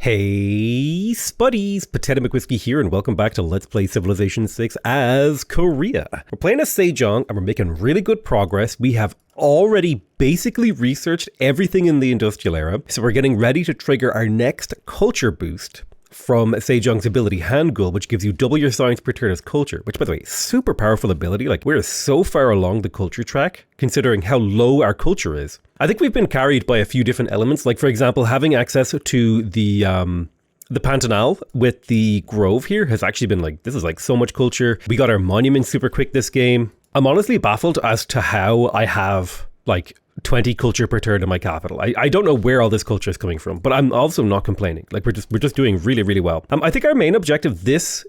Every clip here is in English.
Hey Spuddies, Potato McWhiskey here, and welcome back to Let's Play Civilization 6 as Korea. We're playing as Sejong, and we're making really good progress. We have already basically researched everything in the industrial era, so we're getting ready to trigger our next culture boost from Sejong's ability Hangul, which gives you double your science per turn as culture, which, by the way, super powerful ability. Like, we're so far along the culture track, considering how low our culture is. I think we've been carried by a few different elements, like, for example, having access to the Pantanal with the Grove here has actually been like, this is like so much culture. We got our monuments super quick this game. I'm honestly baffled as to how I have, like, 20 culture per turn in my capital. I don't know where all this culture is coming from, but I'm also not complaining. Like, we're just doing really, really well. I think our main objective this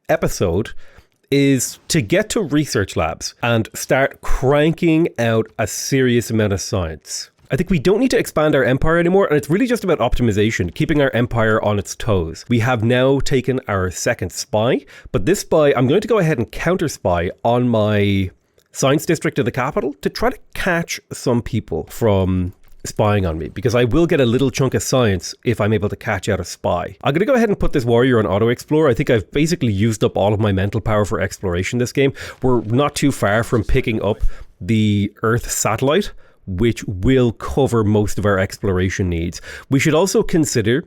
episode is to get to research labs and start cranking out a serious amount of science. I think we don't need to expand our empire anymore, and it's really just about optimization, keeping our empire on its toes. We have now taken our second spy, but this spy, I'm going to go ahead and counter spy on my science district of the capital to try to catch some people from spying on me, because I will get a little chunk of science if I'm able to catch out a spy. I'm going to go ahead and put this warrior on auto explore. I think I've basically used up all of my mental power for exploration this game. We're not too far from picking up the Earth satellite, which will cover most of our exploration needs. We should also consider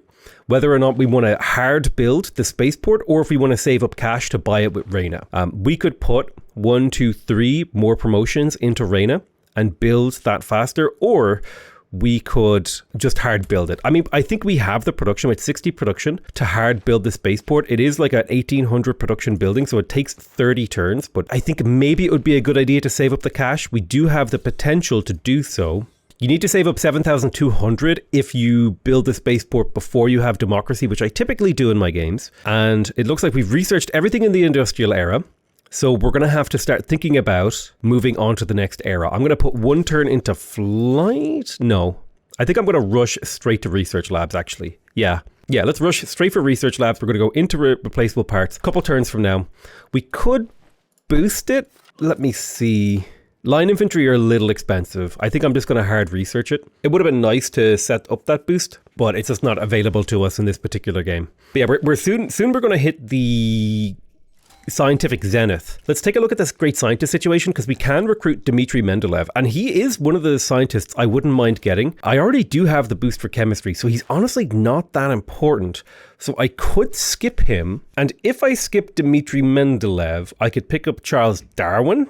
whether or not we want to hard build the spaceport or if we want to save up cash to buy it with Reina. We could put 1, 2, 3 more promotions into Reina and build that faster, or we could just hard build it. I mean, I think we have the production with 60 production to hard build the spaceport. It is like a 1800 production building, so it takes 30 turns, but I think maybe it would be a good idea to save up the cash. We do have the potential to do so. You need to save up 7,200 if you build the spaceport before you have democracy, which I typically do in my games. And it looks like we've researched everything in the industrial era. So we're going to have to start thinking about moving on to the next era. I'm going to put one turn into flight. No, I think I'm going to rush straight to research labs, actually. Yeah, let's rush straight for research labs. We're going to go into replaceable parts a couple turns from now. We could boost it. Let me see. Line infantry are a little expensive. I think I'm just going to hard research it. It would have been nice to set up that boost, but it's just not available to us in this particular game. But yeah, we're soon we're going to hit the scientific zenith. Let's take a look at this great scientist situation, because we can recruit Dmitry Mendeleev, and he is one of the scientists I wouldn't mind getting. I already do have the boost for chemistry, so he's honestly not that important. So I could skip him, and if I skip Dmitry Mendeleev, I could pick up Charles Darwin,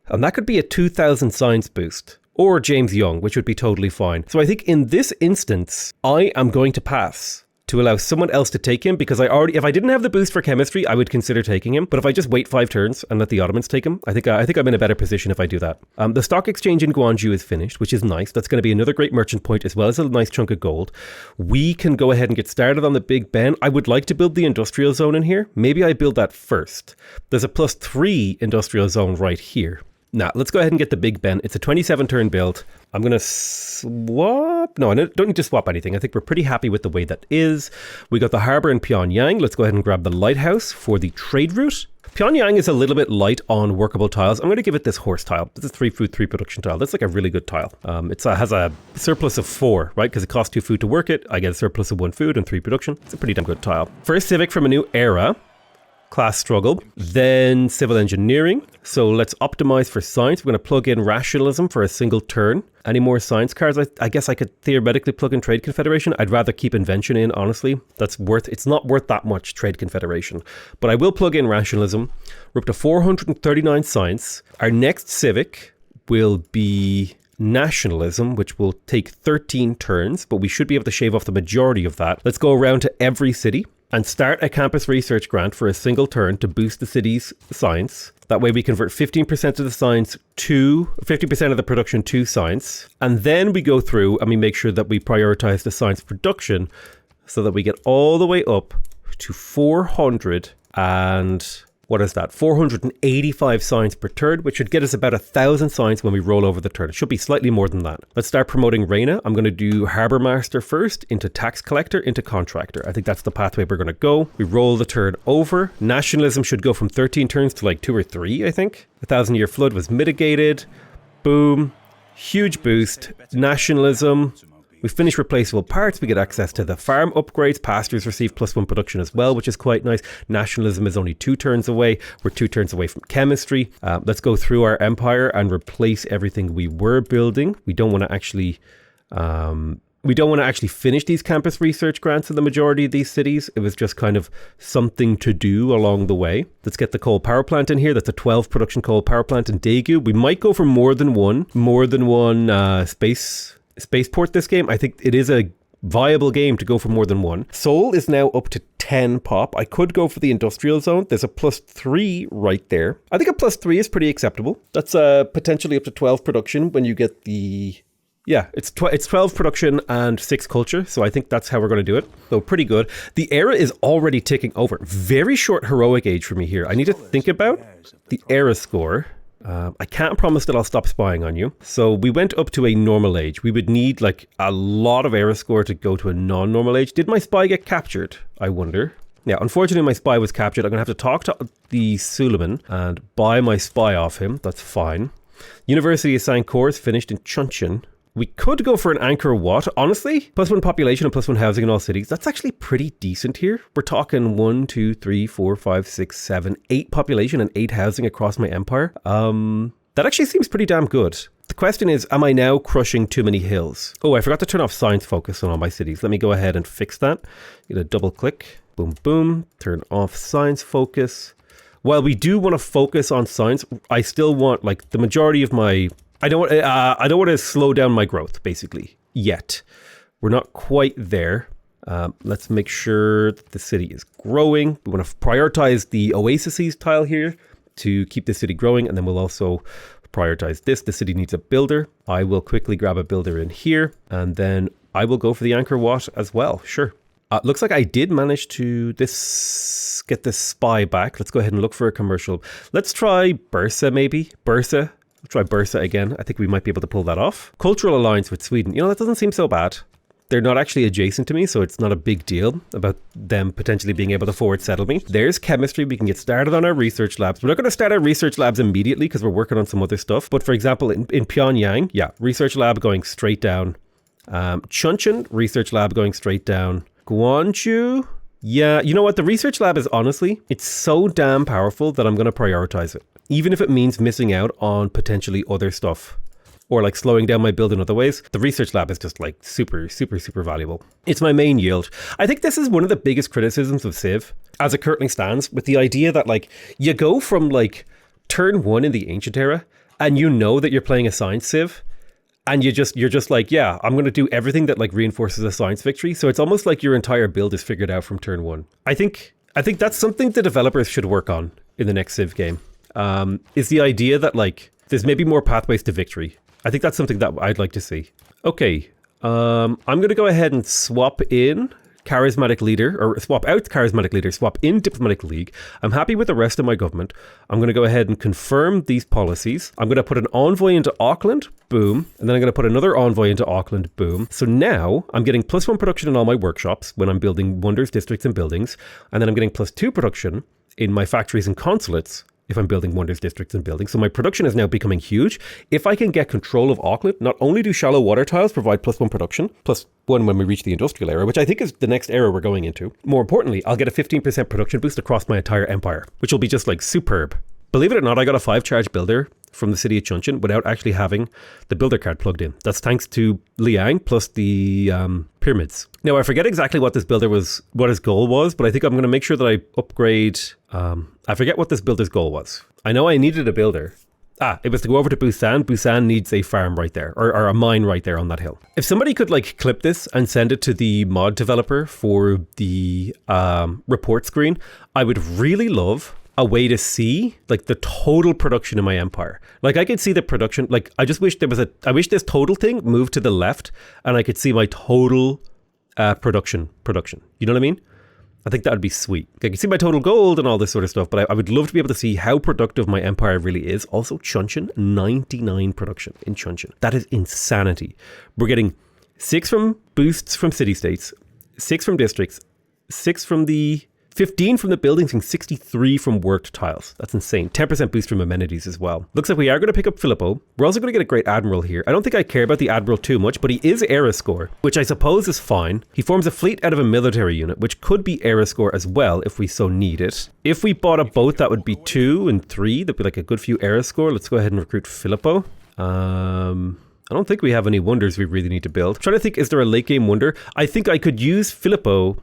and that could be a 2000 science boost. Or James Young, which would be totally fine. So I think in this instance, I am going to pass to allow someone else to take him, because if I didn't have the boost for chemistry, I would consider taking him. But if I just wait 5 turns and let the Ottomans take him, I think I'm in a better position if I do that. The stock exchange in Gwangju is finished, which is nice. That's going to be another great merchant point, as well as a nice chunk of gold. We can go ahead and get started on the Big Ben. I would like to build the industrial zone in here. Maybe I build that first. There's a +3 industrial zone right here. Now, let's go ahead and get the Big Ben. It's a 27 turn build. I'm going to swap. No, I don't need to swap anything. I think we're pretty happy with the way that is. We got the harbor in Pyongyang. Let's go ahead and grab the lighthouse for the trade route. Pyongyang is a little bit light on workable tiles. I'm going to give it this horse tile. This is 3 food, 3 production tile. That's like a really good tile. It has a surplus of 4, right? Because it costs 2 food to work it. I get a surplus of 1 food and 3 production. It's a pretty damn good tile. First civic from a new era. Class struggle, then civil engineering. So let's optimize for science. We're going to plug in rationalism for a single turn. Any more science cards? I guess I could theoretically plug in trade confederation. I'd rather keep invention in, honestly. It's not worth that much, trade confederation. But I will plug in rationalism. We're up to 439 science. Our next civic will be nationalism, which will take 13 turns, but we should be able to shave off the majority of that. Let's go around to every city and start a campus research grant for a single turn to boost the city's science. That way we convert 15% of the science to 50% of the production to science. And then we go through and we make sure that we prioritize the science production so that we get all the way up to 400 and... what is that? 485 science per turn, which should get us about 1,000 science when we roll over the turn. It should be slightly more than that. Let's start promoting Reina. I'm going to do Harbour Master first, into Tax Collector, into Contractor. I think that's the pathway we're going to go. We roll the turn over. Nationalism should go from 13 turns to like 2 or 3, I think. 1,000-year flood was mitigated. Boom. Huge boost. Nationalism. We finish replaceable parts. We get access to the farm upgrades. Pastures receive +1 production as well, which is quite nice. Nationalism is only 2 turns away. We're 2 turns away from chemistry. Let's go through our empire and replace everything we were building. We don't want to actually finish these campus research grants in the majority of these cities. It was just kind of something to do along the way. Let's get the coal power plant in here. That's a 12 production coal power plant in Daegu. We might go for more than one spaceport this game. I think it is a viable game to go for more than one. Seoul is now up to 10 pop. I could go for the industrial zone. There's a +3 right there. I think a +3 is pretty acceptable. That's potentially up to 12 production when you get the... Yeah, it's 12 production and 6 culture, so I think that's how we're going to do it. So pretty good. The era is already ticking over. Very short heroic age for me here. I need to think about the era score. I can't promise that I'll stop spying on you. So we went up to a normal age. We would need like a lot of era score to go to a non-normal age. Did my spy get captured? I wonder. Yeah, unfortunately my spy was captured. I'm going to have to talk to the Suleiman and buy my spy off him. That's fine. University assigned course finished in Chuncheon. We could go for an Angkor Wat. Honestly, +1 population and +1 housing in all cities. That's actually pretty decent here. We're talking 1, 2, 3, 4, 5, 6, 7, 8 population and 8 housing across my empire. That actually seems pretty damn good. The question is, am I now crushing too many hills? Oh, I forgot to turn off science focus on all my cities. Let me go ahead and fix that. Get a double click. Boom, boom. Turn off science focus. While we do want to focus on science, I still want like the majority of my... I don't want to slow down my growth, basically, yet. We're not quite there. Let's make sure that the city is growing. We want to prioritize the oases tile here to keep the city growing, and then we'll also prioritize this. The city needs a builder. I will quickly grab a builder in here, and then I will go for the Angkor Wat as well. Sure. Looks like I did manage to get this spy back. Let's go ahead and look for a commercial. Let's try Bursa, maybe. Bursa. I'll try Bursa again. I think we might be able to pull that off. Cultural alliance with Sweden. You know, that doesn't seem so bad. They're not actually adjacent to me, so it's not a big deal about them potentially being able to forward settle me. There's chemistry. We can get started on our research labs. We're not going to start our research labs immediately because we're working on some other stuff. But for example, in Pyongyang, yeah, research lab going straight down. Chuncheon, research lab going straight down. Guangzhou, yeah, you know what? The research lab is honestly, it's so damn powerful that I'm going to prioritize it. Even if it means missing out on potentially other stuff or like slowing down my build in other ways, the research lab is just like super, super, super valuable. It's my main yield. I think this is one of the biggest criticisms of Civ as it currently stands, with the idea that like you go from like turn 1 in the ancient era and you know that you're playing a science Civ and you're just like, yeah, I'm going to do everything that like reinforces a science victory. So it's almost like your entire build is figured out from turn 1. I think that's something the developers should work on in the next Civ game. Is the idea that like there's maybe more pathways to victory. I think that's something that I'd like to see. Okay, I'm going to go ahead and swap in charismatic leader, or swap out charismatic leader, swap in diplomatic league. I'm happy with the rest of my government. I'm going to go ahead and confirm these policies. I'm going to put an envoy into Auckland, boom, and then I'm going to put another envoy into Auckland, boom. So now I'm getting +1 production in all my workshops when I'm building wonders, districts and buildings, and then I'm getting +2 production in my factories and consulates if I'm building wonders, districts and buildings. So my production is now becoming huge. If I can get control of Auckland, not only do shallow water tiles provide +1 production, +1 when we reach the industrial era, which I think is the next era we're going into. More importantly, I'll get a 15% production boost across my entire empire, which will be just like superb. Believe it or not, I got a 5-charge builder from the city of Chuncheon without actually having the builder card plugged in. That's thanks to Liang plus the pyramids. Now, I forget exactly what this builder was, what his goal was, but I think I'm going to make sure that I upgrade. I forget what this builder's goal was. I know I needed a builder. It was to go over to Busan. Busan needs a farm right there, or a mine right there on that hill. If somebody could like clip this and send it to the mod developer for the report screen, I would really love a way to see like the total production in my empire. Like I could see the production, like I just wish there was I wish this total thing moved to the left and I could see my total production. You know what I mean? I think that would be sweet. I can see my total gold and all this sort of stuff, but I would love to be able to see how productive my empire really is. Also, Chuncheon, 99 production in Chuncheon. That is insanity. We're getting 6 from boosts from city-states, 6 from districts, 6 from the 15 from the buildings and 63 from worked tiles. That's insane. 10% boost from amenities as well. Looks like we are going to pick up Filippo. We're also going to get a great admiral here. I don't think I care about the admiral too much, but he is Aeroscore, which I suppose is fine. He forms a fleet out of a military unit, which could be Aeroscore as well if we so need it. If we bought a boat, that would be 2 and 3. That'd be like a good few Aeroscore. Let's go ahead and recruit Filippo. I don't think we have any wonders we really need to build. I'm trying to think, is there a late game wonder? I think I could use Filippo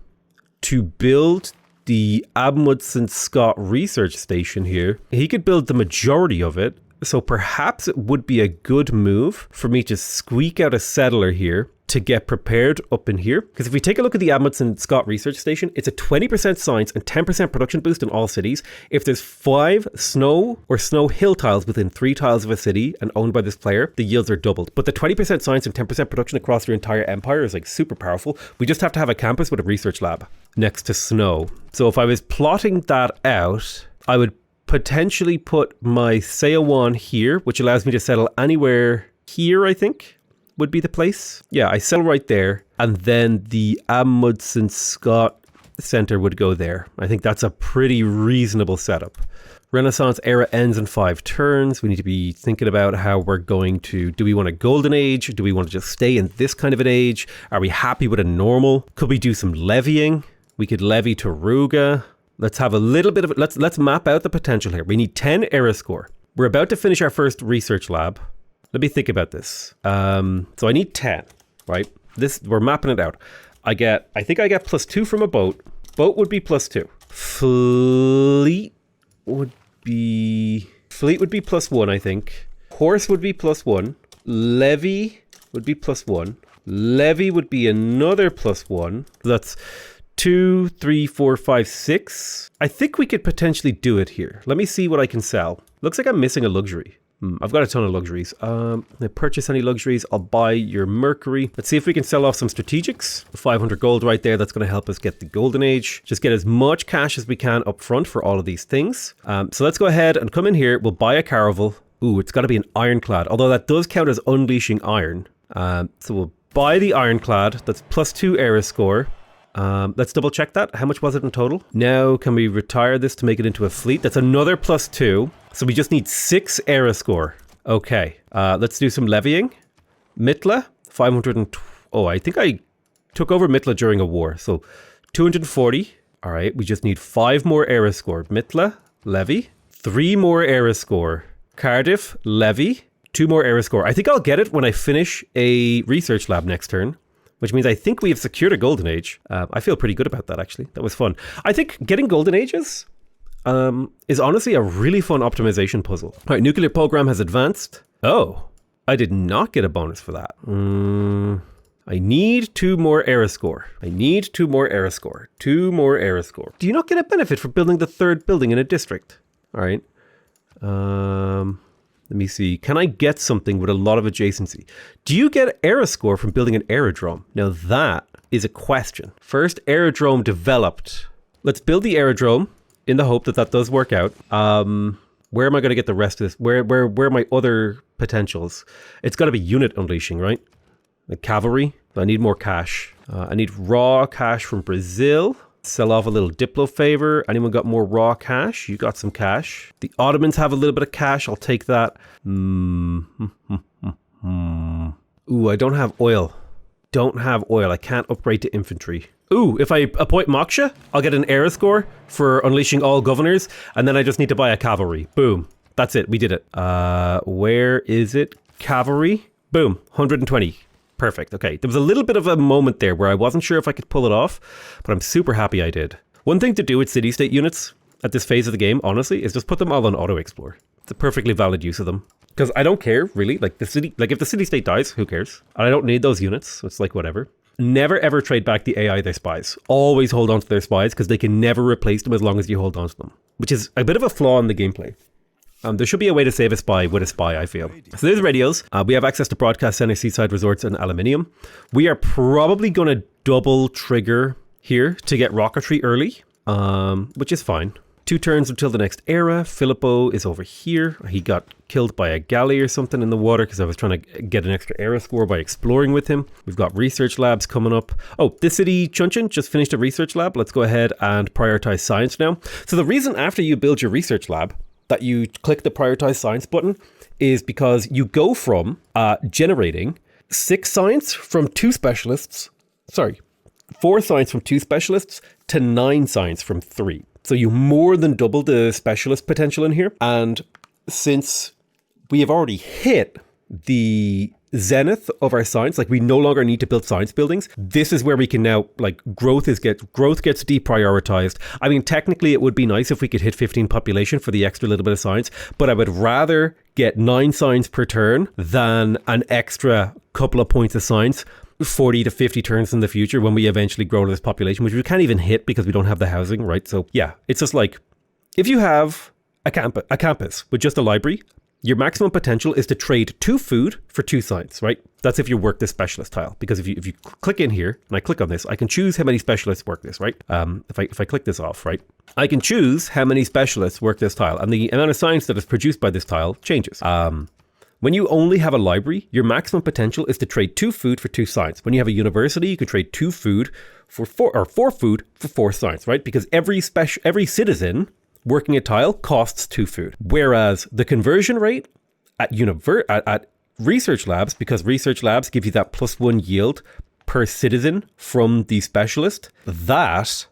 to build the Amundsen Scott research station here. He could build the majority of it. So perhaps it would be a good move for me to squeak out a settler here to get prepared up in here. Because if we take a look at the Amundsen Scott research station, it's a 20% science and 10% production boost in all cities. If there's 5 snow or snow hill tiles within 3 tiles of a city and owned by this player, the yields are doubled. But the 20% science and 10% production across your entire empire is like super powerful. We just have to have a campus with a research lab next to snow. So if I was plotting that out, I would potentially put my Sejong here, which allows me to settle anywhere here, I think would be the place. Yeah, I settle right there. And then the Amundsen Scott Center would go there. I think that's a pretty reasonable setup. Renaissance era ends in 5 turns. We need to be thinking about how we're going to, do we want a golden age? Do we want to just stay in this kind of an age? Are we happy with a normal? Could we do some levying? We could levy to Ruga. Let's have a little bit of it. Let's map out the potential here. We need 10 Aeroscore. We're about to finish our first research lab. Let me think about this. So I need 10, right? We're mapping it out. I think I get +2 from a boat. Boat would be +2. Fleet would be +1, I think. Horse would be +1. Levy would be +1. Levy would be another +1. That's 2, 3, 4, 5, 6. I think we could potentially do it here. Let me see what I can sell. Looks like I'm missing a luxury. I've got a ton of luxuries. Purchase any luxuries. I'll buy your Mercury. Let's see if we can sell off some strategics. 500 gold right there. That's going to help us get the golden age. Just get as much cash as we can up front for all of these things. So let's go ahead and come in here. We'll buy a caravel. Ooh, it's got to be an ironclad. Although that does count as unleashing iron. So we'll buy the ironclad. That's +2 Aeroscore. Let's double check that. How much was it in total? Now, can we retire this to make it into a fleet? That's another +2. So we just need 6 Aeroscore. Okay. Let's do some levying. Mitla, 500. Oh, I think I took over Mitla during a war. So 240. All right. We just need 5 more Aeroscore. Mitla, levy. 3 more Aeroscore. Cardiff, levy. 2 more Aeroscore. I think I'll get it when I finish a research lab next turn. Which means I think we have secured a golden age. I feel pretty good about that, actually. That was fun. I think getting golden ages is honestly a really fun optimization puzzle. All right, nuclear program has advanced. Oh, I did not get a bonus for that. I need 2 more Aeroscore. 2 more Aeroscore. Do you not get a benefit for building the 3rd building in a district? All right. Let me see. Can I get something with a lot of adjacency? Do you get Aeroscore from building an aerodrome? Now that is a question. First aerodrome developed. Let's build the aerodrome in the hope that that does work out. Where am I going to get the rest of this? Where are my other potentials? It's got to be unit unleashing, right? Like cavalry. I need more cash. I need raw cash from Brazil. Sell off a little Diplo favor. Anyone got more raw cash? You got some cash. The Ottomans have a little bit of cash. I'll take that. Ooh, I don't have oil. I can't upgrade to infantry. Ooh, if I appoint Moksha, I'll get an Aeroscore for unleashing all governors. And then I just need to buy a cavalry. Boom. That's it. We did it. Where is it? Cavalry. Boom. 120. Perfect. Okay. There was a little bit of a moment there where I wasn't sure if I could pull it off, but I'm super happy I did. One thing to do with city-state units at this phase of the game, honestly, is just put them all on auto-explore. It's a perfectly valid use of them. Because I don't care, really. Like, if the city-state dies, who cares? And I don't need those units, so it's like whatever. Never ever trade back the AI their spies. Always hold on to their spies, because they can never replace them as long as you hold on to them. Which is a bit of a flaw in the gameplay. There should be a way to save a spy with a spy, I feel. So there's radios. We have access to broadcast center, seaside resorts, and aluminium. We are probably going to double trigger here to get rocketry early, which is fine. 2 turns until the next era. Filippo is over here. He got killed by a galley or something in the water because I was trying to get an extra era score by exploring with him. We've got research labs coming up. Oh, this city, Chuncheon, just finished a research lab. Let's go ahead and prioritize science now. So the reason after you build your research lab that you click the prioritize science button is because you go from generating 6 science from 2 specialists, 4 science from 2 specialists to 9 science from 3. So you more than double the specialist potential in here. And since we have already hit the zenith of our science, like we no longer need to build science buildings, this is where we can now, like, growth gets deprioritized. I mean, technically it would be nice if we could hit 15 population for the extra little bit of science, but I would rather get 9 science per turn than an extra couple of points of science 40 to 50 turns in the future when we eventually grow to this population, which we can't even hit because we don't have the housing, right? So yeah, it's just like, if you have a campus with just a library, your maximum potential is to trade 2 food for 2 science, right? That's if you work this specialist tile. Because if you click in here and I click on this, I can choose how many specialists work this, right? If I click this off, right? I can choose how many specialists work this tile, and the amount of science that is produced by this tile changes. When you only have a library, your maximum potential is to trade 2 food for 2 science. When you have a university, you can trade 2 food for 4 food for 4 science, right? Because every citizen working a tile costs 2 food. Whereas the conversion rate at research labs, because research labs give you that +1 yield per citizen from the specialist, that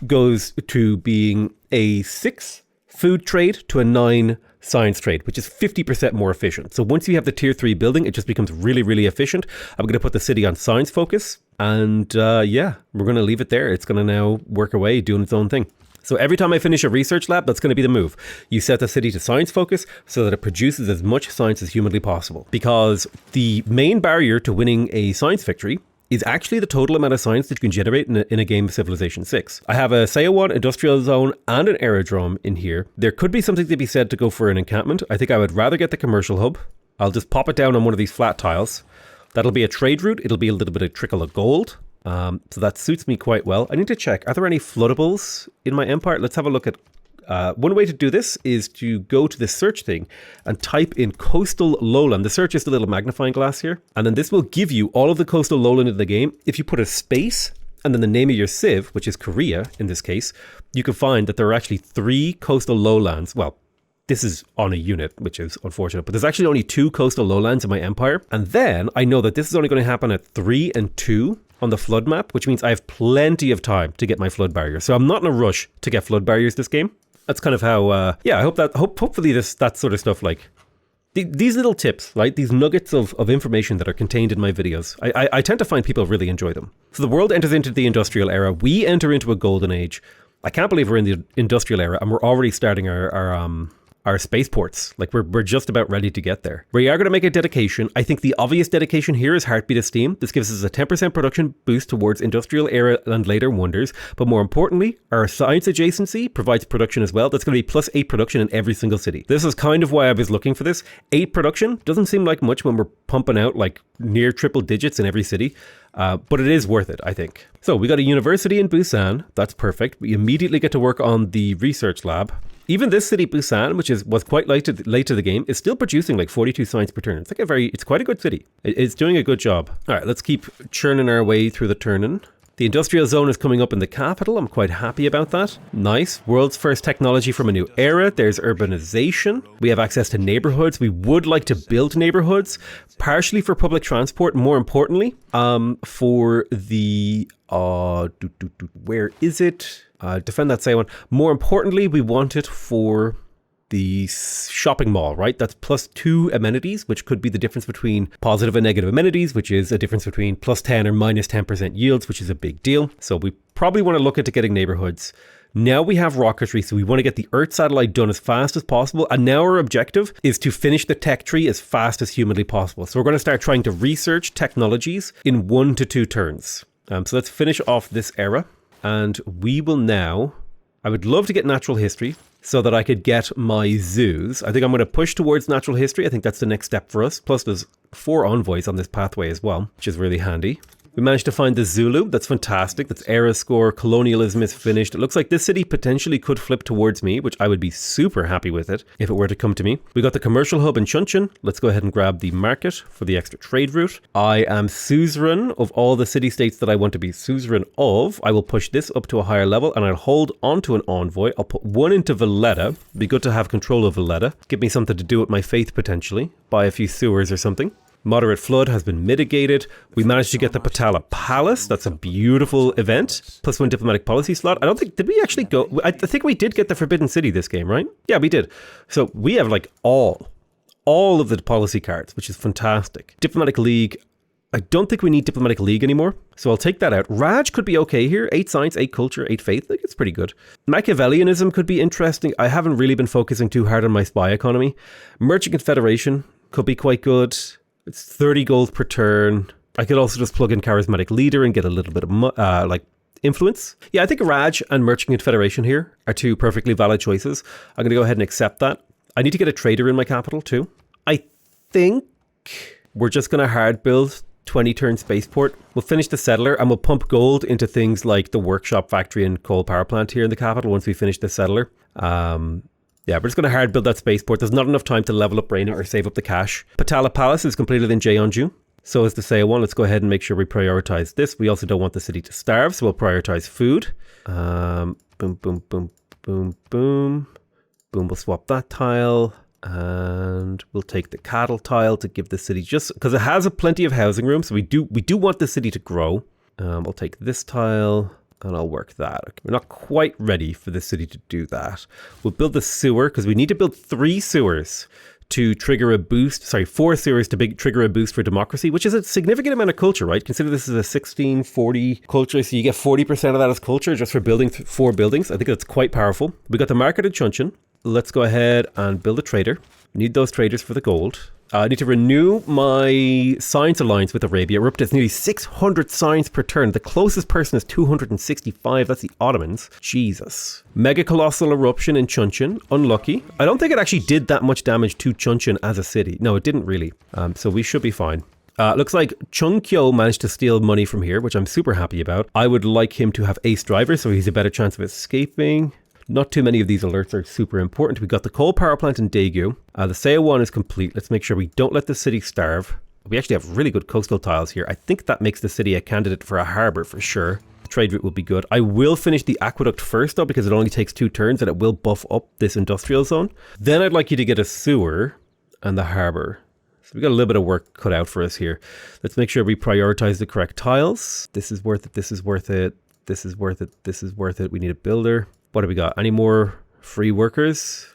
goes to being a 6 food trade to a 9 science trade, which is 50% more efficient. So once you have the tier 3 building, it just becomes really, really efficient. I'm going to put the city on science focus, and yeah, we're going to leave it there. It's going to now work away doing its own thing. So every time I finish a research lab, that's going to be the move. You set the city to science focus so that it produces as much science as humanly possible. Because the main barrier to winning a science victory is actually the total amount of science that you can generate in a game of Civilization 6. I have a Sejong industrial zone and an aerodrome in here. There could be something to be said to go for an encampment. I think I would rather get the commercial hub. I'll just pop it down on one of these flat tiles. That'll be a trade route. It'll be a little bit of trickle of gold. So that suits me quite well. I need to check, are there any floodables in my empire? Let's have a look at one way to do this is to go to the search thing and type in coastal lowland. The search is the little magnifying glass here. And then this will give you all of the coastal lowland in the game. If you put a space and then the name of your civ, which is Korea in this case, you can find that there are actually 3 coastal lowlands. Well, this is on a unit, which is unfortunate, but there's actually only 2 coastal lowlands in my empire. And then I know that this is only going to happen at 3 and 2 on the flood map, which means I have plenty of time to get my flood barrier. So I'm not in a rush to get flood barriers this game. That's kind of how, yeah, I hope that, hopefully that sort of stuff, like these little tips, right? These nuggets of information that are contained in my videos. I tend to find people really enjoy them. So the world enters into the industrial era. We enter into a golden age. I can't believe we're in the industrial era and we're already starting our spaceports. Like we're just about ready to get there. We are going to make a dedication. I think the obvious dedication here is Heartbeat of Steam. This gives us a 10% production boost towards industrial era and later wonders. But more importantly, our science adjacency provides production as well. That's going to be +8 production in every single city. This is kind of why I was looking for this. 8 production doesn't seem like much when we're pumping out like near triple digits in every city. But it is worth it, I think. So we got a university in Busan. That's perfect. We immediately get to work on the research lab. Even this city, Busan, which was quite late to the game, is still producing like 42 science per turn. It's like it's quite a good city. It's doing a good job. All right, let's keep churning our way through the turning. The industrial zone is coming up in the capital. I'm quite happy about that. Nice. World's first technology from a new era. There's urbanization. We have access to neighborhoods. We would like to build neighborhoods, partially for public transport. More importantly, for the where is it? Defend that say one. More importantly, we want it for the shopping mall, right? That's +2 amenities, which could be the difference between positive and negative amenities, which is a difference between +10 or -10% yields, which is a big deal. So we probably want to look into getting neighborhoods. Now we have rocketry, so we want to get the Earth satellite done as fast as possible. And now our objective is to finish the tech tree as fast as humanly possible. So we're going to start trying to research technologies in 1 to 2 turns. So let's finish off this era. And we will now, I would love to get natural history so that I could get my zoos. I think I'm going to push towards natural history. I think that's the next step for us. Plus there's 4 envoys on this pathway as well, which is really handy. We managed to find the Zulu. That's fantastic. That's era score. Colonialism is finished. It looks like this city potentially could flip towards me, which I would be super happy with it if it were to come to me. We got the commercial hub in Chuncheon. Let's go ahead and grab the market for the extra trade route. I am suzerain of all the city-states that I want to be suzerain of. I will push this up to a higher level and I'll hold onto an envoy. I'll put one into Valletta. It'd be good to have control of Valletta. Give me something to do with my faith potentially. Buy a few sewers or something. Moderate flood has been mitigated. We managed to get the Patala Palace. That's a beautiful event. +1 diplomatic policy slot. I don't think, did we actually go? I think we did get the Forbidden City this game, right? Yeah, we did. So we have like all of the policy cards, which is fantastic. Diplomatic League. I don't think we need Diplomatic League anymore. So I'll take that out. Raj could be okay here. 8 science, 8 culture, 8 faith. I think it's pretty good. Machiavellianism could be interesting. I haven't really been focusing too hard on my spy economy. Merchant Confederation could be quite good. It's 30 gold per turn. I could also just plug in Charismatic Leader and get a little bit of like influence. Yeah, I think Raj and Merchant Confederation here are 2 perfectly valid choices. I'm going to go ahead and accept that. I need to get a trader in my capital too. I think we're just going to hard build 20 turn spaceport. We'll finish the settler and we'll pump gold into things like the workshop factory and coal power plant here in the capital once we finish the settler. Yeah, we're just going to hard build that spaceport. There's not enough time to level up Reina or save up the cash. Patala Palace is completed in Jeonju. So as to say, let's go ahead and make sure we prioritize this. We also don't want the city to starve, so we'll prioritize food. Boom, boom, boom, boom, boom. Boom, we'll swap that tile. And we'll take the cattle tile to give the city just because it has plenty of housing room. So we do want the city to grow. We'll take this tile. And I'll work that. We're not quite ready for the city to do that. We'll build the sewer because we need to build 3 sewers to trigger a boost. Sorry, 4 sewers to trigger a boost for democracy, which is a significant amount of culture, right? Consider this is a 1640 culture. So you get 40% of that as culture just for building 4 buildings. I think that's quite powerful. We got the market in Chuncheon. Let's go ahead and build a trader. We need those traders for the gold. I need to renew my science alliance with Arabia. We're up to nearly 600 science per turn. The closest person is 265. That's the Ottomans. Jesus. Mega Colossal Eruption in Chuncheon. Unlucky. I don't think it actually did that much damage to Chuncheon as a city. No, it didn't really. So we should be fine. Looks like Chung Kyo managed to steal money from here, which I'm super happy about. I would like him to have ace driver, so he's a better chance of escaping. Not too many of these alerts are super important. We got the coal power plant in Daegu. The Seo one is complete. Let's make sure we don't let the city starve. We actually have really good coastal tiles here. I think that makes the city a candidate for a harbour for sure. The trade route will be good. I will finish the aqueduct first though because it only takes 2 turns and it will buff up this industrial zone. Then I'd like you to get a sewer and the harbour. So we got a little bit of work cut out for us here. Let's make sure we prioritize the correct tiles. This is worth it. This is worth it. This is worth it. This is worth it. We need a builder. What do we got? Any more free workers?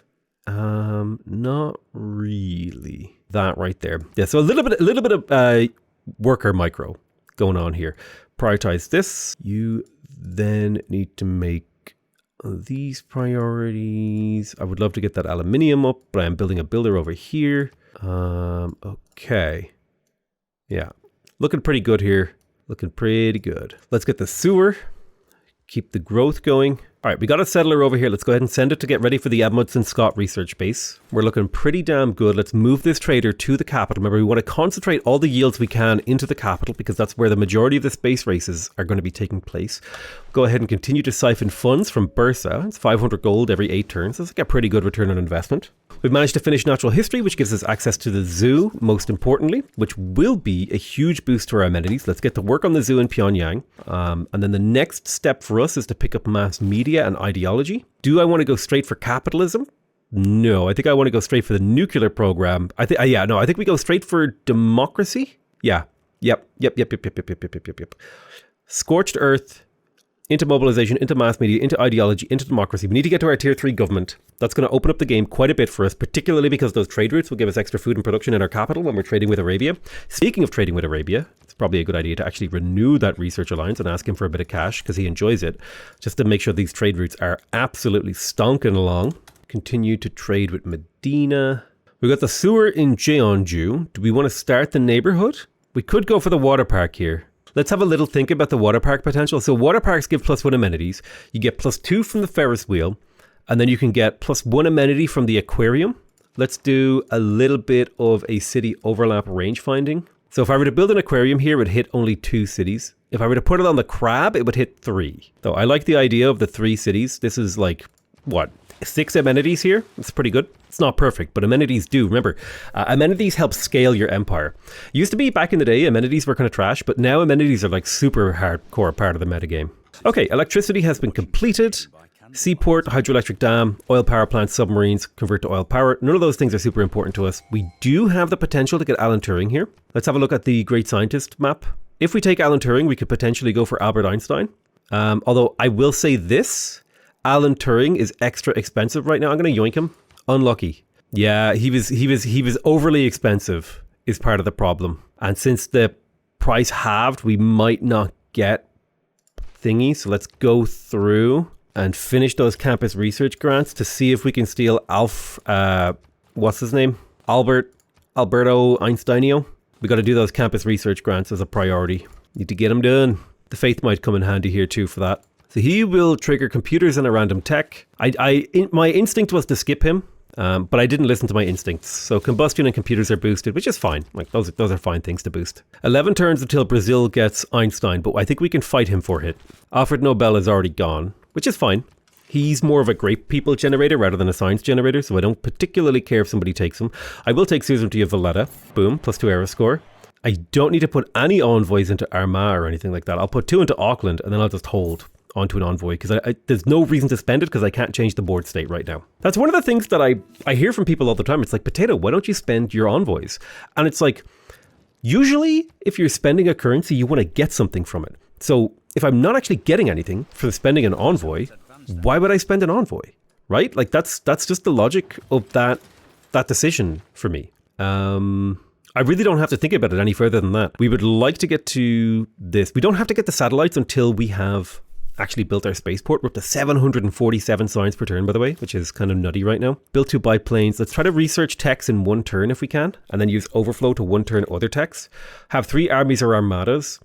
Not really. That right there. Yeah, so a little bit of worker micro going on here. Prioritize this. You then need to make these priorities. I would love to get that aluminium up, but I'm building a builder over here. Okay. Yeah, looking pretty good here. Looking pretty good. Let's get the sewer. Keep the growth going. All right, we got a settler over here. Let's go ahead and send it to get ready for the Edmundson Scott research base. We're looking pretty damn good. Let's move this trader to the capital. Remember, we want to concentrate all the yields we can into the capital because that's where the majority of the space races are going to be taking place. Go ahead and continue to siphon funds from Bursa. It's 500 gold every 8 turns. That's like a pretty good return on investment. We've managed to finish natural history, which gives us access to the zoo, most importantly, which will be a huge boost to our amenities. Let's get to work on the zoo in Pyongyang. And then the next step for us is to pick up mass media and ideology. Do I want to go straight for capitalism? No, I think I want to go straight for the nuclear program. I think we go straight for democracy. Yeah. Yep. Scorched earth. Into mobilization, into mass media, into ideology, into democracy. We need to get to our tier 3 government. That's going to open up the game quite a bit for us, particularly because those trade routes will give us extra food and production in our capital when we're trading with Arabia. Speaking of trading with Arabia, it's probably a good idea to actually renew that research alliance and ask him for a bit of cash because he enjoys it, just to make sure these trade routes are absolutely stonking along. Continue to trade with Medina. We got the sewer in Jeonju. Do we want to start the neighborhood? We could go for the water park here. Let's have a little think about the water park potential. So water parks give +1 amenities. You get +2 from the Ferris Wheel. And then you can get +1 amenity from the aquarium. Let's do a little bit of a city overlap range finding So if I were to build an aquarium here, it would hit only 2 cities. If I were to put it on the crab, it would hit 3. So I like the idea of the 3 cities. This is like, what, 6 amenities here? It's pretty good. It's not perfect, but amenities do. Remember, amenities help scale your empire. Used to be back in the day, amenities were kind of trash, but now amenities are like super hardcore part of the metagame. Okay, electricity has been completed. Seaport, hydroelectric dam, oil power plant, submarines, convert to oil power. None of those things are super important to us. We do have the potential to get Alan Turing here. Let's have a look at the Great Scientist map. If we take Alan Turing, we could potentially go for Albert Einstein. Although I will say this, Alan Turing is extra expensive right now. I'm going to yoink him. Unlucky. Yeah, he was overly expensive is part of the problem. And since the price halved, we might not get thingy. So let's go through and finish those campus research grants to see if we can steal what's his name? Alberto Einsteinio. We got to do those campus research grants as a priority. Need to get them done. The faith might come in handy here too for that. So he will trigger computers and a random tech. My instinct was to skip him, but I didn't listen to my instincts. So combustion and computers are boosted, which is fine. Like those are fine things to boost. 11 turns until Brazil gets Einstein, but I think we can fight him for it. Alfred Nobel is already gone, which is fine. He's more of a great people generator rather than a science generator, so I don't particularly care if somebody takes him. I will take Suzerainty of Valletta. Boom, +2 aero score. I don't need to put any envoys into Armagh or anything like that. I'll put 2 into Auckland and then I'll just hold onto an envoy because there's no reason to spend it because I can't change the board state right now. That's one of the things that I hear from people all the time. It's like, Potato, why don't you spend your envoys? And it's like, usually if you're spending a currency, you want to get something from it. So if I'm not actually getting anything for spending an envoy, why would I spend an envoy? Right? Like that's just the logic of that decision for me. I really don't have to think about it any further than that. We would like to get to this. We don't have to get the satellites until we have actually built our spaceport. We're up to 747 science per turn, by the way, which is kind of nutty right now. Built 2 biplanes. Let's try to research techs in 1 turn if we can, and then use overflow to 1 turn other techs. Have 3 armies or armadas.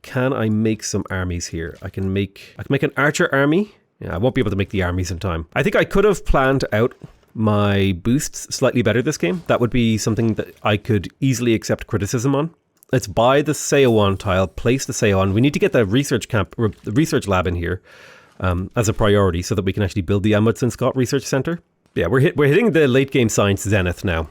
Can I make some armies here? I can make an archer army. Yeah, I won't be able to make the armies in time. I think I could have planned out my boosts slightly better this game. That would be something that I could easily accept criticism on. Let's buy the Sejong tile, place the Sejong. We need to get the research lab in here as a priority so that we can actually build the Amundsen Scott Research Center. Yeah, we're hitting the late game science zenith now.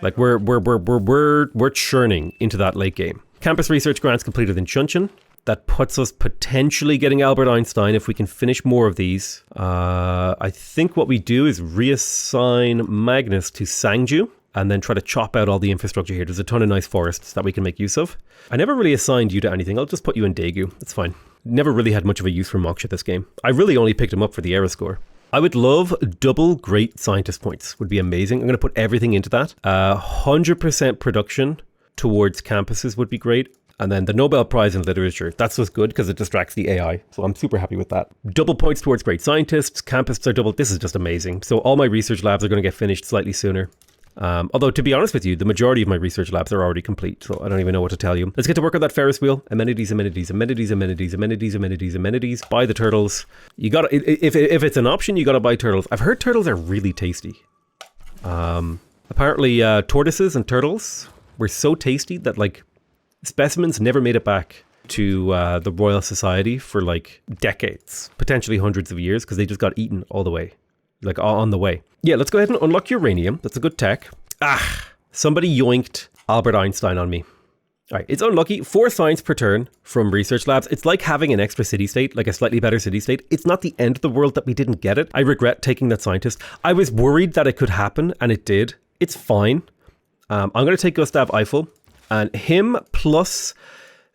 Like we're churning into that late game. Campus research grants completed in Chuncheon. That puts us potentially getting Albert Einstein if we can finish more of these. I think what we do is reassign Magnus to Sangju and then try to chop out all the infrastructure here. There's a ton of nice forests that we can make use of. I never really assigned you to anything. I'll just put you in Daegu. That's fine. Never really had much of a use for Moksha this game. I really only picked him up for the aero score. I would love double great scientist points. Would be amazing. I'm going to put everything into that. 100% production towards campuses would be great. And then the Nobel Prize in Literature. That's what's good because it distracts the AI. So I'm super happy with that. Double points towards great scientists. Campuses are double. This is just amazing. So all my research labs are going to get finished slightly sooner. Although, to be honest with you, the majority of my research labs are already complete. So I don't even know what to tell you. Let's get to work on that Ferris wheel. Amenities, amenities, amenities, amenities, amenities, amenities, amenities. Buy the turtles. You got to, if it's an option, you got to buy turtles. I've heard turtles are really tasty. Apparently, tortoises and turtles were so tasty that like specimens never made it back to the Royal Society for like decades, potentially hundreds of years, because they just got eaten all the way, like on the way. Yeah, let's go ahead and unlock uranium. That's a good tech. Somebody yoinked Albert Einstein on me. All right, it's unlucky. 4 science per turn from research labs. It's like having an extra city state, like a slightly better city state. It's not the end of the world that we didn't get it. I regret taking that scientist. I was worried that it could happen, and it did. It's fine. I'm going to take Gustav Eiffel. And him plus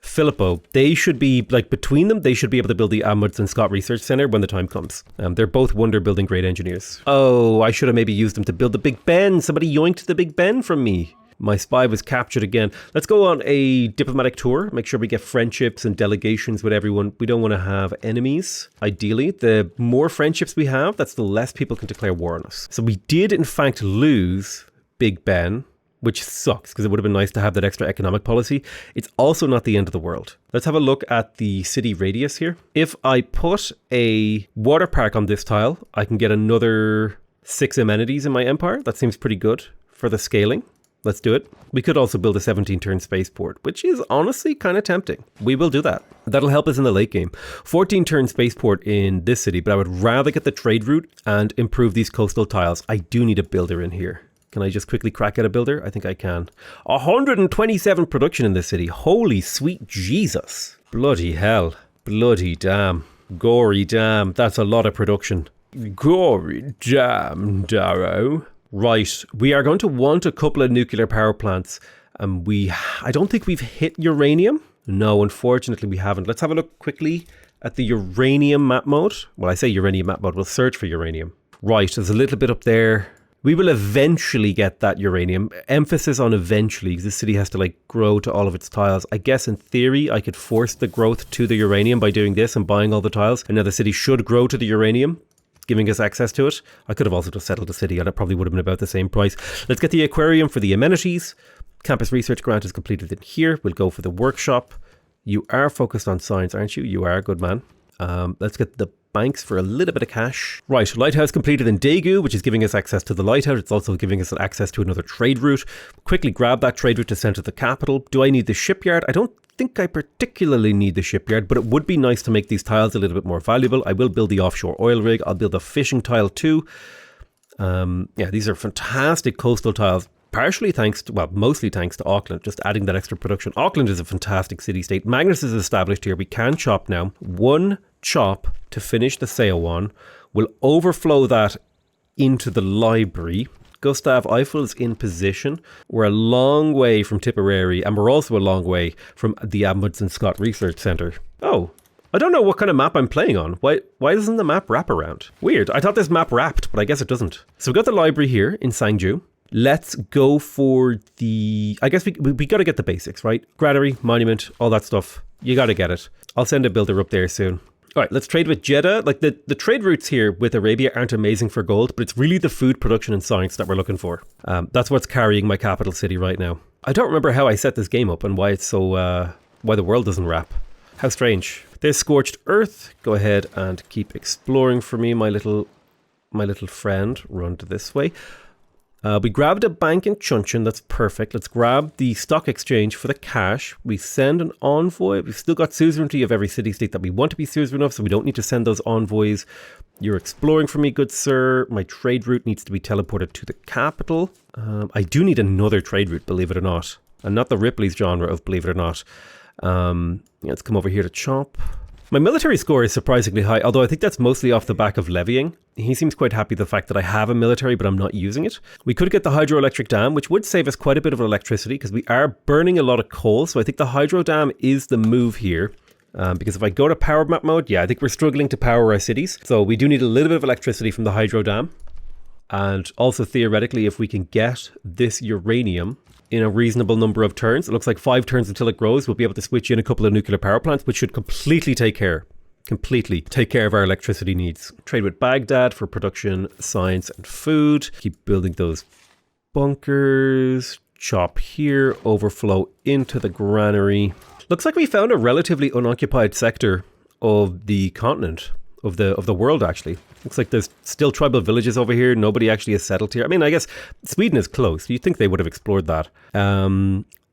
Filippo, they should be, like, between them, they should be able to build the Amundsen Scott Research Center when the time comes. They're both wonder-building great engineers. Oh, I should have maybe used them to build the Big Ben. Somebody yoinked the Big Ben from me. My spy was captured again. Let's go on a diplomatic tour. Make sure we get friendships and delegations with everyone. We don't want to have enemies, ideally. The more friendships we have, that's the less people can declare war on us. So we did, in fact, lose Big Ben, which sucks because it would have been nice to have that extra economic policy. It's also not the end of the world. Let's have a look at the city radius here. If I put a water park on this tile, I can get another 6 amenities in my empire. That seems pretty good for the scaling. let's do it. We could also build a 17-turn spaceport, which is honestly kind of tempting. We will do that. That'll help us in the late game. 14-turn spaceport in this city, but I would rather get the trade route and improve these coastal tiles. I do need a builder in here. Can I just quickly crack out a builder? I think I can. 127 production in this city. Holy sweet Jesus. Bloody hell. Bloody damn. Gory damn. That's a lot of production. Gory damn, Darrow. Right, we are going to want a couple of nuclear power plants, and I don't think we've hit uranium. No, unfortunately we haven't. Let's have a look quickly at the uranium map mode. Well, I say uranium map mode, we'll search for uranium. Right, there's a little bit up there. We will eventually get that uranium. Emphasis on eventually, because this city has to like grow to all of its tiles. I guess in theory, I could force the growth to the uranium by doing this and buying all the tiles. And now the city should grow to the uranium, giving us access to it. I could have also just settled the city and it probably would have been about the same price. Let's get the aquarium for the amenities. Campus research grant is completed in here. We'll go for the workshop. You are focused on science, aren't you? You are, good man. Let's get the banks for a little bit of cash. Right, lighthouse completed in Daegu, which is giving us access to the lighthouse. It's also giving us access to another trade route. Quickly grab that trade route to send to the capital. Do I need the shipyard? I don't think I particularly need the shipyard, but it would be nice to make these tiles a little bit more valuable. I will build the offshore oil rig. I'll build a fishing tile too. Yeah, these are fantastic coastal tiles. Partially thanks to, well, mostly thanks to Auckland, just adding that extra production. Auckland is a fantastic city-state. Magnus is established here. We can chop now. One chop to finish the Sejong will overflow that into the library. Gustav Eiffel is in position. We're a long way from Tipperary, and we're also a long way from the Amundsen Scott Research Centre. Oh, I don't know what kind of map I'm playing on. Why doesn't the map wrap around? Weird. I thought this map wrapped, but I guess it doesn't. So we've got the library here in Sangju. Let's go for the... I guess we got to get the basics, right? Granary, monument, all that stuff. You got to get it. I'll send a builder up there soon. All right, let's trade with Jeddah. Like the trade routes here with Arabia aren't amazing for gold, but it's really the food production and science that we're looking for. That's what's carrying my capital city right now. I don't remember how I set this game up and why it's so... why the world doesn't wrap. How strange. There's Scorched Earth. Go ahead and keep exploring for me, my little friend. Run to this way. We grabbed a bank in Chuncheon. That's perfect. Let's grab the stock exchange for the cash. We send an envoy. We've still got suzerainty of every city-state that we want to be suzerain of, so we don't need to send those envoys. You're exploring for me, good sir. My trade route needs to be teleported to the capital. I do need another trade route, believe it or not. And not the Ripley's genre of believe it or not. Let's come over here to Chomp. My military score is surprisingly high, although I think that's mostly off the back of levying. He seems quite happy with the fact that I have a military, but I'm not using it. We could get the hydroelectric dam, which would save us quite a bit of electricity because we are burning a lot of coal. So I think the hydro dam is the move here. Because if I go to power map mode, yeah, I think we're struggling to power our cities. So we do need a little bit of electricity from the hydro dam. And also theoretically, if we can get this uranium in a reasonable number of turns, it looks like 5 turns until it grows, we'll be able to switch in a couple of nuclear power plants, which should completely take care of our electricity needs. Trade with Baghdad for production, science and food. Keep building those bunkers. Chop here, overflow into the granary. Looks like we found a relatively unoccupied sector of the continent, of the world actually. Looks like there's still tribal villages over here. Nobody actually has settled here. I mean, I guess Sweden is close. You'd think they would have explored that.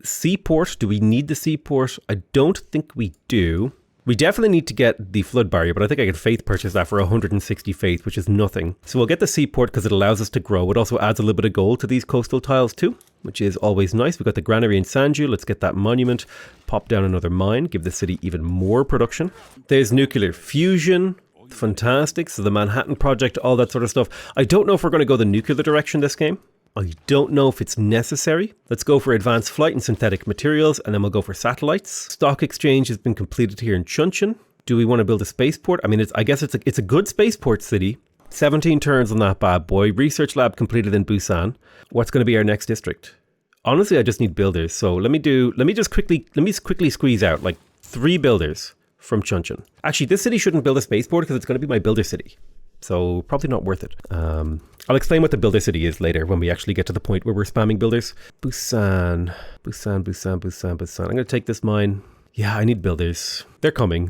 Seaport. Do we need the seaport? I don't think we do. We definitely need to get the flood barrier, but I think I could faith purchase that for 160 faith, which is nothing. So we'll get the seaport because it allows us to grow. It also adds a little bit of gold to these coastal tiles too, which is always nice. We've got the Granary in Sanju. Let's get that monument. Pop down another mine. Give the city even more production. There's nuclear fusion. Fantastic. So the Manhattan Project, all that sort of stuff. I don't know if we're going to go the nuclear direction this game. I don't know if it's necessary. Let's go for advanced flight and synthetic materials, and then we'll go for satellites. Stock exchange has been completed here in Chuncheon. Do we want to build a spaceport? I mean, I guess it's a good spaceport city. 17 turns on that bad boy. Research lab completed in Busan. What's going to be our next district? Honestly, I just need builders. So let me quickly squeeze out like 3 builders from Chuncheon. Actually, this city shouldn't build a spaceport because it's going to be my builder city. So probably not worth it. I'll explain what the builder city is later when we actually get to the point where we're spamming builders. Busan. I'm going to take this mine. Yeah, I need builders. They're coming.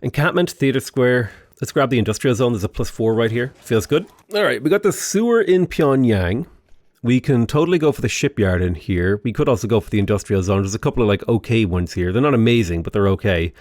Encampment, Theatre Square. Let's grab the industrial zone. There's a +4 right here. Feels good. All right, we got the sewer in Pyongyang. We can totally go for the shipyard in here. We could also go for the industrial zone. There's a couple of like okay ones here. They're not amazing, but they're okay.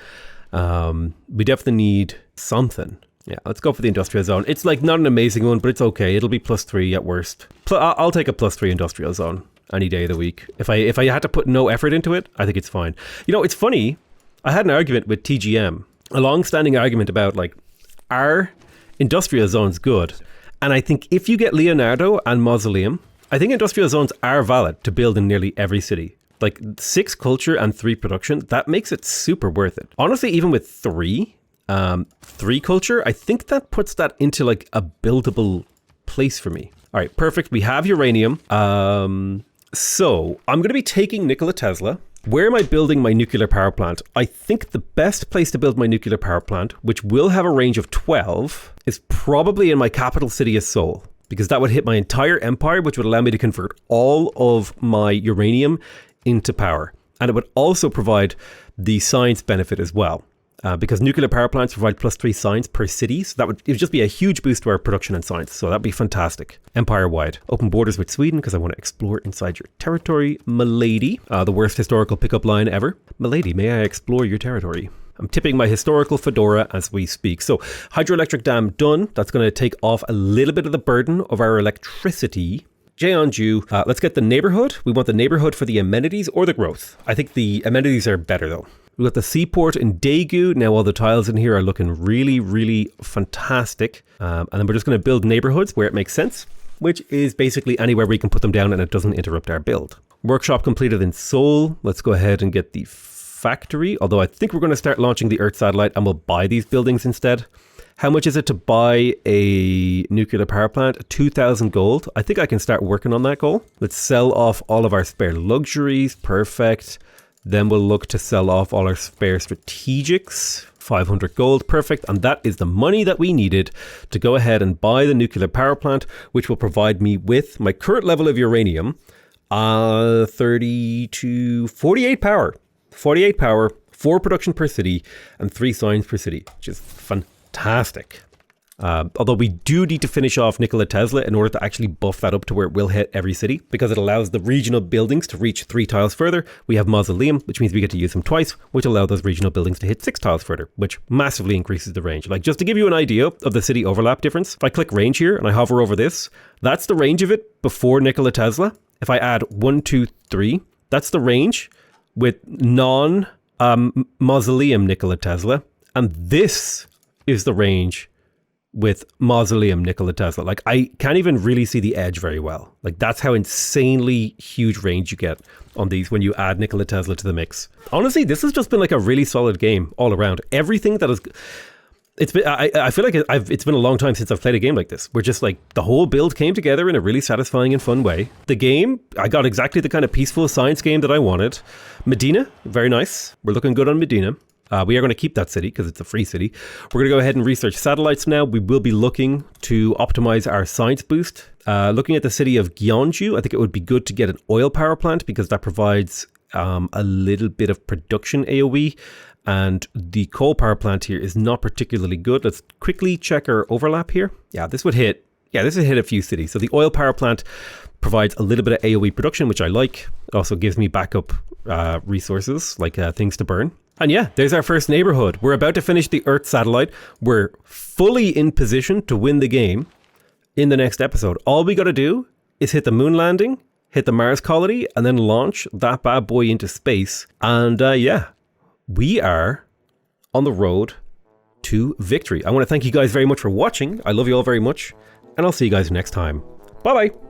We definitely need something. Yeah, let's go for the industrial zone. It's like not an amazing one, but it's okay. It'll be +3 at worst. I'll take a +3 industrial zone any day of the week. If I had to put no effort into it, I think it's fine. You know, it's funny. I had an argument with TGM, a long-standing argument about like, are industrial zones good? And I think if you get Leonardo and Mausoleum, I think industrial zones are valid to build in nearly every city. Like 6 culture and 3 production, that makes it super worth it. Honestly, even with 3 culture, I think that puts that into like a buildable place for me. All right, perfect. We have uranium. So I'm going to be taking Nikola Tesla. Where am I building my nuclear power plant? I think the best place to build my nuclear power plant, which will have a range of 12, is probably in my capital city of Seoul, because that would hit my entire empire, which would allow me to convert all of my uranium into power. And it would also provide the science benefit as well. Because nuclear power plants provide +3 science per city. So it would just be a huge boost to our production and science. So that'd be fantastic. Empire-wide. Open borders with Sweden because I want to explore inside your territory. Milady. The worst historical pickup line ever. Milady, may I explore your territory? I'm tipping my historical fedora as we speak. So hydroelectric dam done. That's going to take off a little bit of the burden of our electricity. Jeonju. Let's get the neighborhood. We want the neighborhood for the amenities or the growth. I think the amenities are better though. We've got the seaport in Daegu. Now all the tiles in here are looking really, really fantastic. And then we're just going to build neighborhoods where it makes sense, which is basically anywhere we can put them down and it doesn't interrupt our build. Workshop completed in Seoul. Let's go ahead and get the factory. Although I think we're going to start launching the Earth satellite and we'll buy these buildings instead. How much is it to buy a nuclear power plant? 2,000 gold. I think I can start working on that goal. Let's sell off all of our spare luxuries. Perfect. Then we'll look to sell off all our spare strategics. 500 gold. Perfect. And that is the money that we needed to go ahead and buy the nuclear power plant, which will provide me with my current level of uranium, 30 to 48 power. 48 power, 4 production per city, and 3 science per city, which is fantastic. Although we do need to finish off Nikola Tesla in order to actually buff that up to where it will hit every city, because it allows the regional buildings to reach 3 tiles further. We have Mausoleum, which means we get to use them twice, which allow those regional buildings to hit 6 tiles further, which massively increases the range. Like, just to give you an idea of the city overlap difference, if I click range here and I hover over this, that's the range of it before Nikola Tesla. If I add 1, 2, 3, that's the range with non-Mausoleum Nikola Tesla. And this is the range with Mausoleum Nikola Tesla. Like, I can't even really see the edge very well. Like, that's how insanely huge range you get on these when you add Nikola Tesla to the mix. Honestly, this has just been like a really solid game all around. Everything that is... It's been, I feel like it's been a long time since I've played a game like this, where just like the whole build came together in a really satisfying and fun way. The game, I got exactly the kind of peaceful science game that I wanted. Medina, very nice. We're looking good on Medina. We are going to keep that city because it's a free city. We're going to go ahead and research satellites now. We will be looking to optimize our science boost. Looking at the city of Gyeongju, I think it would be good to get an oil power plant because that provides a little bit of production AoE. And the coal power plant here is not particularly good. Let's quickly check our overlap here. Yeah, this would hit a few cities. So the oil power plant provides a little bit of AoE production, which I like. It also gives me backup resources, like things to burn. And yeah, there's our first neighborhood. We're about to finish the Earth satellite. We're fully in position to win the game in the next episode. All we got to do is hit the moon landing, hit the Mars colony, and then launch that bad boy into space. And yeah, we are on the road to victory. I want to thank you guys very much for watching. I love you all very much. And I'll see you guys next time. Bye-bye.